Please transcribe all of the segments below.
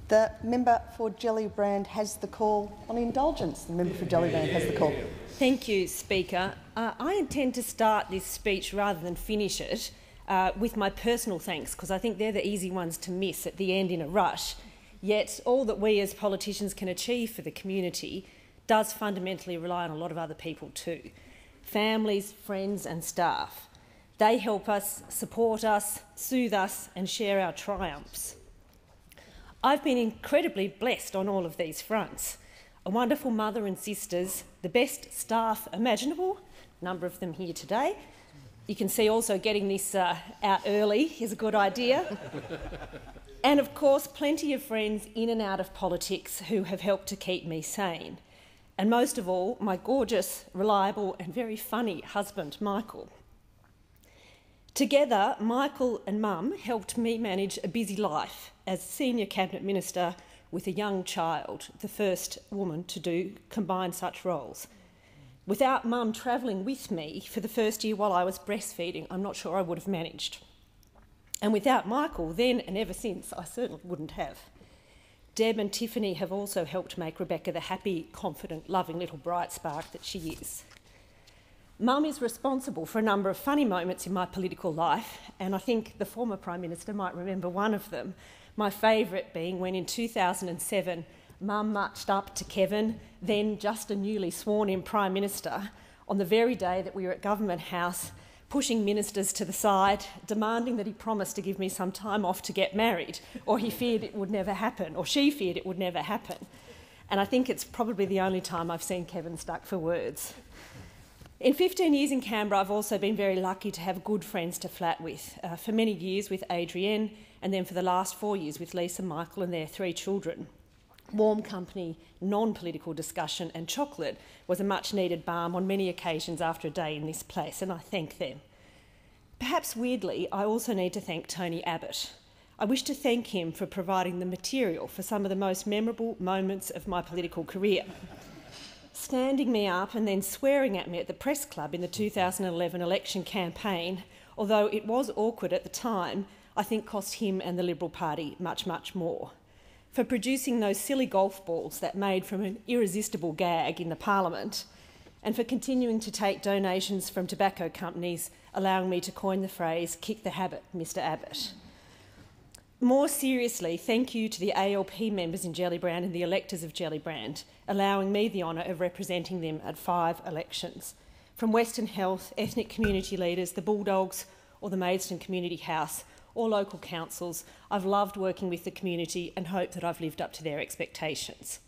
The member for Gellibrand has the call on indulgence. The member for Gellibrand has the call. Thank you, Speaker. I intend to start this speech rather than finish it with my personal thanks, because I think they're the easy ones to miss at the end in a rush. Yet all that we as politicians can achieve for the community does fundamentally rely on a lot of other people too. Families, friends and staff. They help us, support us, soothe us and share our triumphs. I've been incredibly blessed on all of these fronts. A wonderful mother and sisters, the best staff imaginable, a number of them here today. You can see also getting this out early is a good idea. And of course, plenty of friends in and out of politics who have helped to keep me sane. And most of all, my gorgeous, reliable and very funny husband, Michael. Together, Michael and Mum helped me manage a busy life as Senior Cabinet Minister with a young child, the first woman to combine such roles. Without Mum travelling with me for the first year while I was breastfeeding, I'm not sure I would have managed. And without Michael, then and ever since, I certainly wouldn't have. Deb and Tiffany have also helped make Rebecca the happy, confident, loving little bright spark that she is. Mum is responsible for a number of funny moments in my political life, and I think the former Prime Minister might remember one of them. My favourite being when in 2007, Mum marched up to Kevin, then just a newly sworn-in Prime Minister, on the very day that we were at Government House, pushing ministers to the side, demanding that he promise to give me some time off to get married, or he feared it would never happen, or she feared it would never happen. And I think it's probably the only time I've seen Kevin stuck for words. In 15 years in Canberra, I've also been very lucky to have good friends to flat with, for many years with Adrienne, and then for the last 4 years with Lisa, Michael and their 3 children. Warm company, non-political discussion and chocolate was a much-needed balm on many occasions after a day in this place, and I thank them. Perhaps weirdly, I also need to thank Tony Abbott. I wish to thank him for providing the material for some of the most memorable moments of my political career. Standing me up and then swearing at me at the press club in the 2011 election campaign, although it was awkward at the time, I think cost him and the Liberal Party much, much more. For producing those silly golf balls that made from an irresistible gag in the Parliament, and for continuing to take donations from tobacco companies, allowing me to coin the phrase, "kick the habit, Mr Abbott." More seriously, thank you to the ALP members in Gellibrand and the electors of Gellibrand, allowing me the honour of representing them at 5 elections. From Western Health, ethnic community leaders, the Bulldogs or the Maidstone Community House, or local councils, I've loved working with the community and hope that I've lived up to their expectations.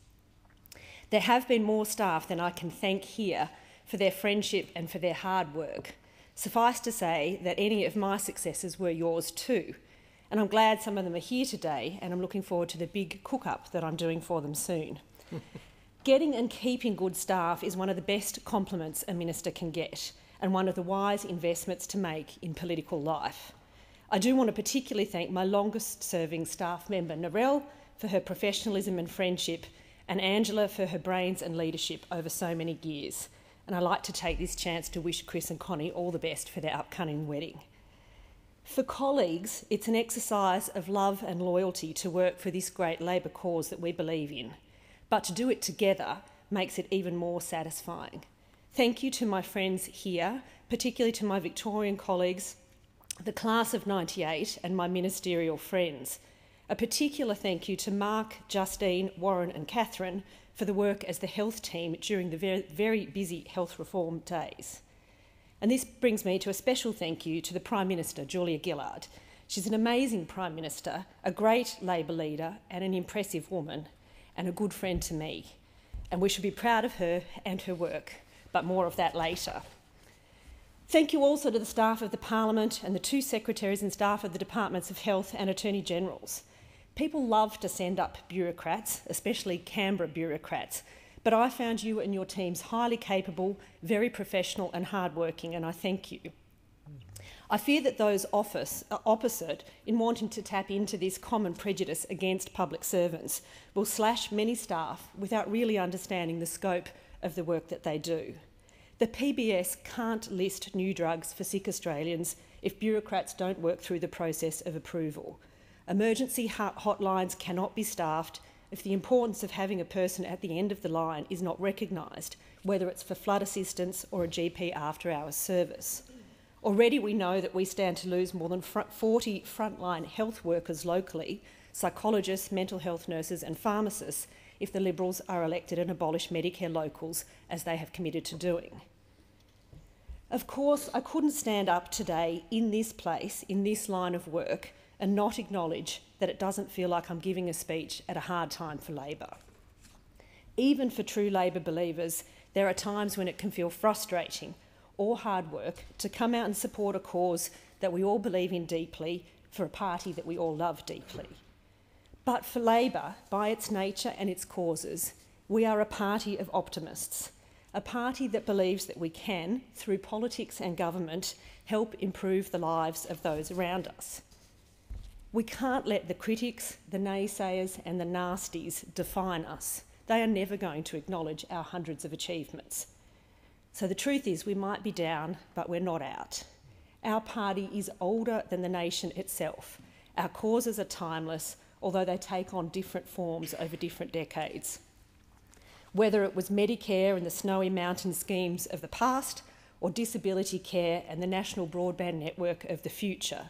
There have been more staff than I can thank here for their friendship and for their hard work. Suffice to say that any of my successes were yours too. And I'm glad some of them are here today, and I'm looking forward to the big cook-up that I'm doing for them soon. Getting and keeping good staff is one of the best compliments a minister can get, and one of the wise investments to make in political life. I do want to particularly thank my longest-serving staff member, Narelle, for her professionalism and friendship, and Angela for her brains and leadership over so many years. And I'd like to take this chance to wish Chris and Connie all the best for their upcoming wedding. For colleagues, it's an exercise of love and loyalty to work for this great Labor cause that we believe in, but to do it together makes it even more satisfying. Thank you to my friends here, particularly to my Victorian colleagues, the class of '98 and my ministerial friends. A particular thank you to Mark, Justine, Warren and Catherine for the work as the health team during the very busy health reform days. And this brings me to a special thank you to the Prime Minister, Julia Gillard. She's an amazing Prime Minister, a great Labor leader and an impressive woman, and a good friend to me. And we should be proud of her and her work, but more of that later. Thank you also to the staff of the Parliament and the 2 secretaries and staff of the Departments of Health and Attorney Generals. People love to send up bureaucrats, especially Canberra bureaucrats, but I found you and your teams highly capable, very professional and hardworking, and I thank you. I fear that those opposite in wanting to tap into this common prejudice against public servants will slash many staff without really understanding the scope of the work that they do. The PBS can't list new drugs for sick Australians if bureaucrats don't work through the process of approval. Emergency hotlines cannot be staffed if the importance of having a person at the end of the line is not recognised, whether it's for flood assistance or a GP after-hours service. Already we know that we stand to lose more than 40 frontline health workers locally, psychologists, mental health nurses and pharmacists, if the Liberals are elected and abolish Medicare locals, as they have committed to doing. Of course, I couldn't stand up today in this place, in this line of work, and not acknowledge that it doesn't feel like I'm giving a speech at a hard time for Labor. Even for true Labor believers, there are times when it can feel frustrating or hard work to come out and support a cause that we all believe in deeply for a party that we all love deeply. But for Labor, by its nature and its causes, we are a party of optimists, a party that believes that we can, through politics and government, help improve the lives of those around us. We can't let the critics, the naysayers and the nasties define us. They are never going to acknowledge our hundreds of achievements. So the truth is we might be down, but we're not out. Our party is older than the nation itself. Our causes are timeless, although they take on different forms over different decades. Whether it was Medicare and the snowy mountain schemes of the past, or disability care and the national broadband network of the future,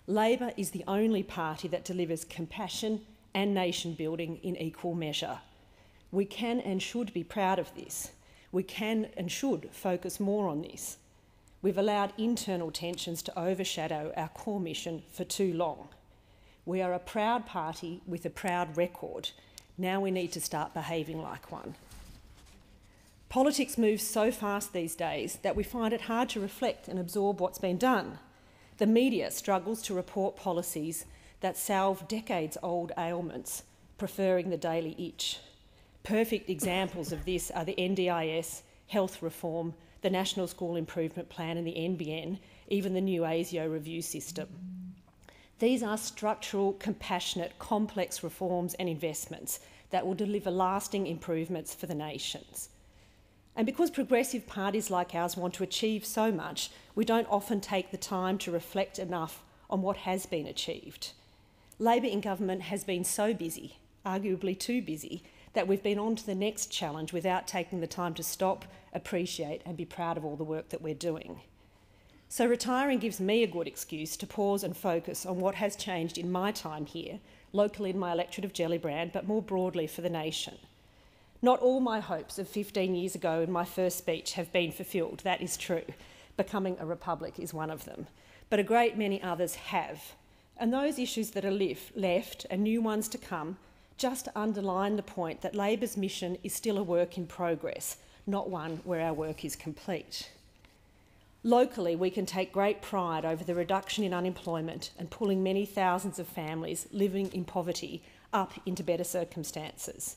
Labor is the only party that delivers compassion and nation building in equal measure. We can and should be proud of this. We can and should focus more on this. We've allowed internal tensions to overshadow our core mission for too long. We are a proud party with a proud record. Now we need to start behaving like one. Politics moves so fast these days that we find it hard to reflect and absorb what's been done. The media struggles to report policies that salve decades-old ailments, preferring the daily itch. Perfect examples of this are the NDIS, health reform, the National School Improvement Plan and the NBN, even the new ASIO review system. These are structural, compassionate, complex reforms and investments that will deliver lasting improvements for the nations. And because progressive parties like ours want to achieve so much, we don't often take the time to reflect enough on what has been achieved. Labor in government has been so busy, arguably too busy, that we've been on to the next challenge without taking the time to stop, appreciate and be proud of all the work that we're doing. So retiring gives me a good excuse to pause and focus on what has changed in my time here, locally in my electorate of Gellibrand, but more broadly for the nation. Not all my hopes of 15 years ago in my first speech have been fulfilled, that is true. Becoming a republic is one of them. But a great many others have. And those issues that are left and new ones to come just underline the point that Labor's mission is still a work in progress, not one where our work is complete. Locally, we can take great pride over the reduction in unemployment and pulling many thousands of families living in poverty up into better circumstances.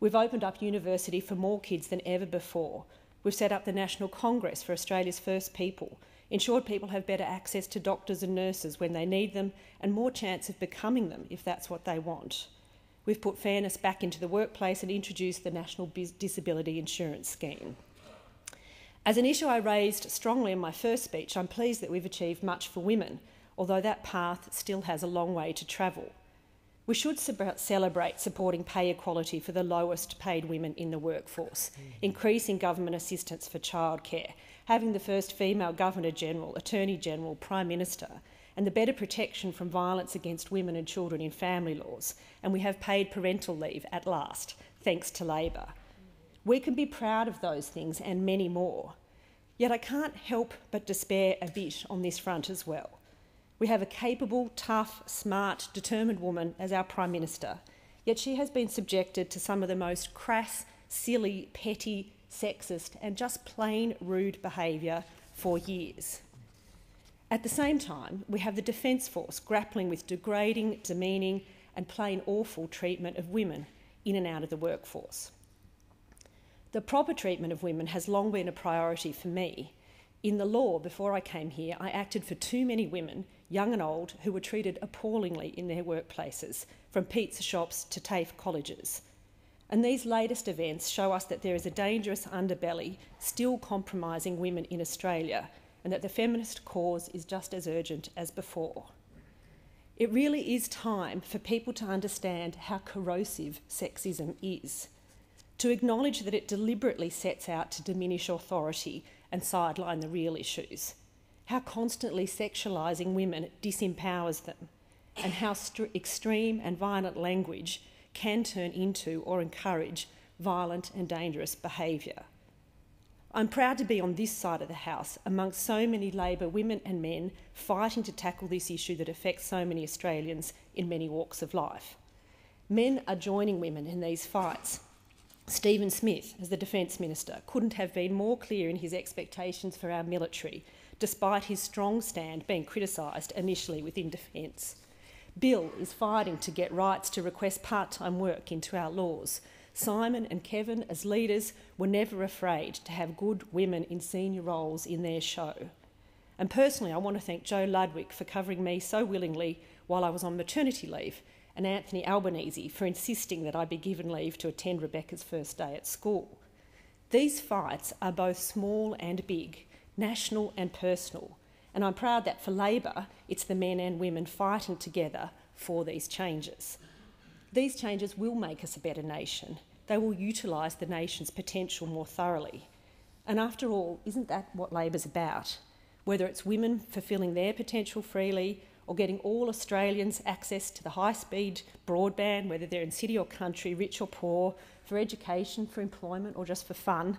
We've opened up university for more kids than ever before. We've set up the National Congress for Australia's first people, ensured people have better access to doctors and nurses when they need them and more chance of becoming them if that's what they want. We've put fairness back into the workplace and introduced the National Disability Insurance Scheme. As an issue I raised strongly in my first speech, I'm pleased that we've achieved much for women, although that path still has a long way to travel. We should celebrate supporting pay equality for the lowest paid women in the workforce, increasing government assistance for childcare, having the first female Governor-General, Attorney-General, Prime Minister, and the better protection from violence against women and children in family laws. And we have paid parental leave at last, thanks to Labor. We can be proud of those things and many more. Yet I can't help but despair a bit on this front as well. We have a capable, tough, smart, determined woman as our Prime Minister, yet she has been subjected to some of the most crass, silly, petty, sexist and just plain rude behaviour for years. At the same time, we have the Defence Force grappling with degrading, demeaning and plain awful treatment of women in and out of the workforce. The proper treatment of women has long been a priority for me. In the law, before I came here, I acted for too many women, young and old, who were treated appallingly in their workplaces, from pizza shops to TAFE colleges. And these latest events show us that there is a dangerous underbelly still compromising women in Australia, and that the feminist cause is just as urgent as before. It really is time for people to understand how corrosive sexism is, to acknowledge that it deliberately sets out to diminish authority and sideline the real issues, how constantly sexualising women disempowers them, and how extreme and violent language can turn into or encourage violent and dangerous behaviour. I'm proud to be on this side of the House amongst so many Labor women and men fighting to tackle this issue that affects so many Australians in many walks of life. Men are joining women in these fights. Stephen Smith, as the Defence Minister, couldn't have been more clear in his expectations for our military, despite his strong stand being criticised initially within Defence. Bill is fighting to get rights to request part-time work into our laws. Simon and Kevin, as leaders, were never afraid to have good women in senior roles in their show. And personally, I want to thank Joe Ludwig for covering me so willingly while I was on maternity leave, and Anthony Albanese for insisting that I be given leave to attend Rebecca's first day at school. These fights are both small and big, national and personal, and I'm proud that for Labor, it's the men and women fighting together for these changes. These changes will make us a better nation. They will utilise the nation's potential more thoroughly. And after all, isn't that what Labor's about? Whether it's women fulfilling their potential freely or getting all Australians access to the high-speed broadband, whether they're in city or country, rich or poor, for education, for employment or just for fun,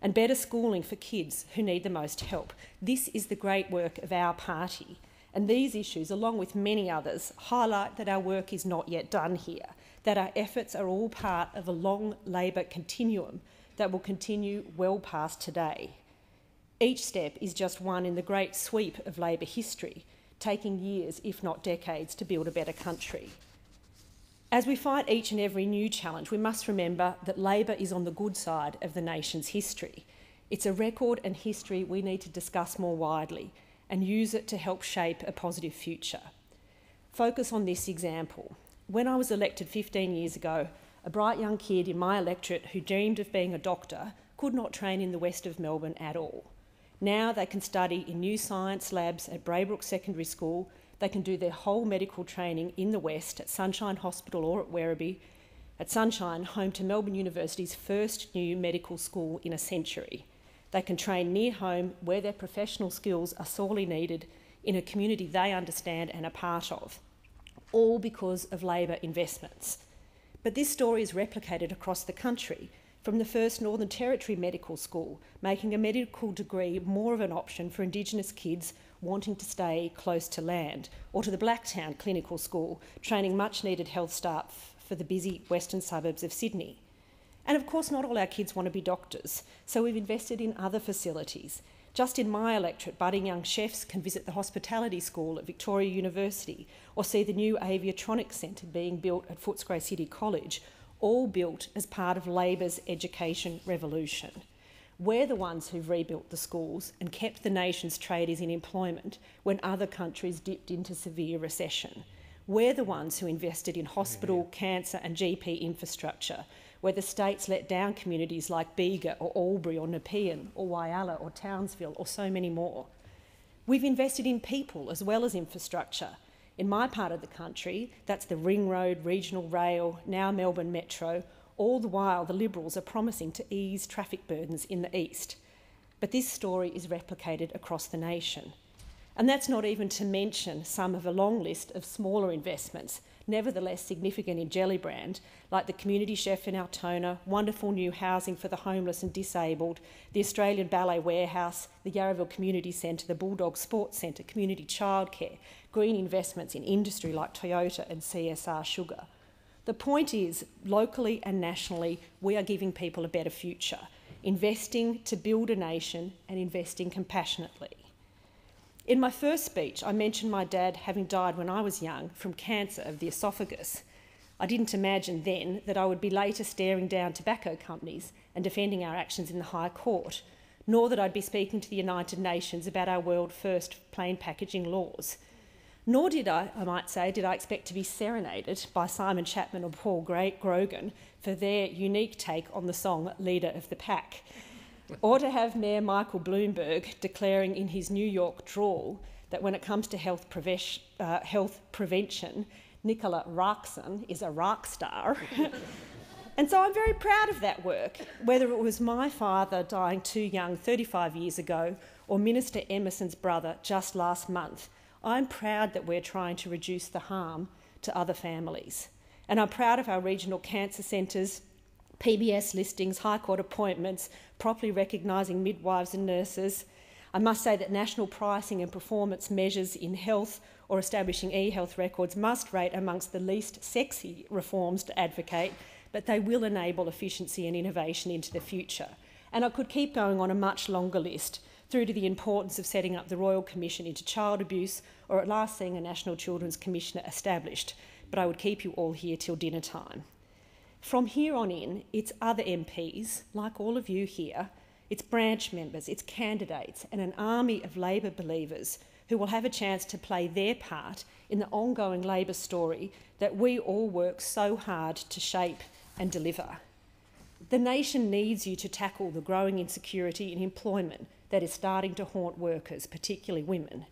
and better schooling for kids who need the most help. This is the great work of our party. And these issues, along with many others, highlight that our work is not yet done here, that our efforts are all part of a long Labor continuum that will continue well past today. Each step is just one in the great sweep of Labor history, taking years, if not decades, to build a better country. As we fight each and every new challenge, we must remember that Labor is on the good side of the nation's history. It's a record and history we need to discuss more widely and use it to help shape a positive future. Focus on this example. When I was elected 15 years ago, a bright young kid in my electorate who dreamed of being a doctor could not train in the west of Melbourne at all. Now they can study in new science labs at Braybrook Secondary School. They can do their whole medical training in the west at Sunshine Hospital or at Werribee. At Sunshine, home to Melbourne University's first new medical school in a century. They can train near home where their professional skills are sorely needed in a community they understand and are part of, all because of Labor investments. But this story is replicated across the country, from the first Northern Territory Medical School, making a medical degree more of an option for Indigenous kids wanting to stay close to land, or to the Blacktown Clinical School, training much-needed health staff for the busy western suburbs of Sydney. And of course, not all our kids want to be doctors, so we've invested in other facilities. Just in my electorate, budding young chefs can visit the hospitality school at Victoria University or see the new aviatronics centre being built at Footscray City College, all built as part of Labor's education revolution. We're the ones who've rebuilt the schools and kept the nation's tradies in employment when other countries dipped into severe recession. We're the ones who invested in hospital, cancer and GP infrastructure, where the states let down communities like Bega or Albury or Nepean or Whyalla or Townsville or so many more. We've invested in people as well as infrastructure. In my part of the country, that's the Ring Road, Regional Rail, now Melbourne Metro. All the while, the Liberals are promising to ease traffic burdens in the east. But this story is replicated across the nation. And that's not even to mention some of a long list of smaller investments, nevertheless significant in Gellibrand, like the community chef in Altona, wonderful new housing for the homeless and disabled, the Australian Ballet Warehouse, the Yarraville Community Centre, the Bulldog Sports Centre, community childcare, green investments in industry like Toyota and CSR Sugar. The point is, locally and nationally, we are giving people a better future, investing to build a nation and investing compassionately. In my first speech, I mentioned my dad having died when I was young from cancer of the esophagus. I didn't imagine then that I would be later staring down tobacco companies and defending our actions in the High Court, nor that I'd be speaking to the United Nations about our world-first plain packaging laws. Nor did I might say, expect to be serenaded by Simon Chapman or Paul Grogan for their unique take on the song Leader of the Pack, or to have Mayor Michael Bloomberg declaring in his New York drawl that when it comes to health prevention, Nicola Roxon is a rock star. And so I'm very proud of that work, whether it was my father dying too young 35 years ago or Minister Emerson's brother just last month. I'm proud that we're trying to reduce the harm to other families. And I'm proud of our regional cancer centres, PBS listings, High Court appointments, properly recognising midwives and nurses. I must say that national pricing and performance measures in health or establishing e-health records must rate amongst the least sexy reforms to advocate, but they will enable efficiency and innovation into the future. And I could keep going on a much longer list, through to the importance of setting up the Royal Commission into Child Abuse, or at last seeing a National Children's Commissioner established, but I would keep you all here till dinner time. From here on in, it's other MPs, like all of you here, it's branch members, it's candidates, and an army of Labor believers who will have a chance to play their part in the ongoing Labor story that we all work so hard to shape and deliver. The nation needs you to tackle the growing insecurity in employment that is starting to haunt workers, particularly women.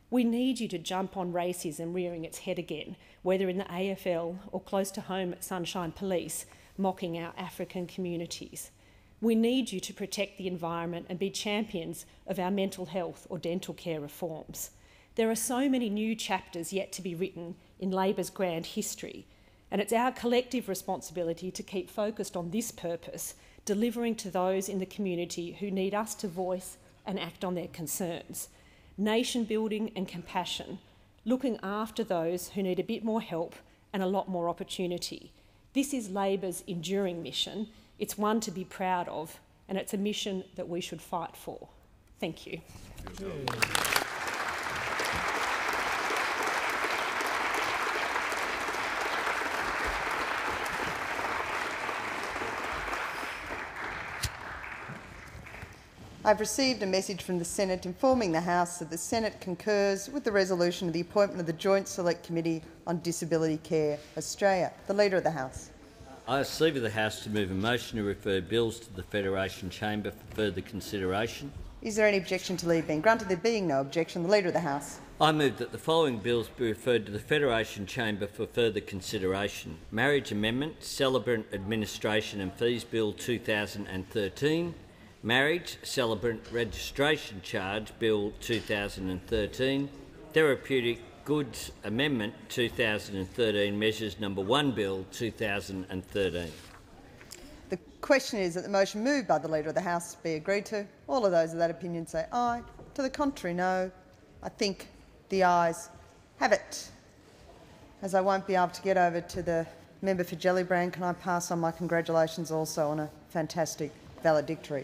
We need you to jump on racism rearing its head again, whether in the AFL or close to home at Sunshine Police, mocking our African communities. We need you to protect the environment and be champions of our mental health or dental care reforms. There are so many new chapters yet to be written in Labor's grand history, and it's our collective responsibility to keep focused on this purpose, delivering to those in the community who need us to voice and act on their concerns. Nation building and compassion, looking after those who need a bit more help and a lot more opportunity. This is Labor's enduring mission. It's one to be proud of, and it's a mission that we should fight for. Thank you. I've received a message from the Senate informing the House that the Senate concurs with the resolution of the appointment of the Joint Select Committee on Disability Care Australia. The Leader of the House. I ask Leader of the House to move a motion to refer bills to the Federation Chamber for further consideration. Is there any objection to leave being granted? There being no objection, the Leader of the House. I move that the following bills be referred to the Federation Chamber for further consideration. Marriage Amendment, Celebrant Administration and Fees Bill 2013, Marriage, Celebrant Registration Charge Bill 2013, Therapeutic Goods Amendment 2013, Measures No. 1 Bill 2013. The question is that the motion moved by the Leader of the House be agreed to. All of those of that opinion say aye. To the contrary, no. I think the ayes have it. As I won't be able to get over to the member for Gellibrand, can I pass on my congratulations also on a fantastic valedictory?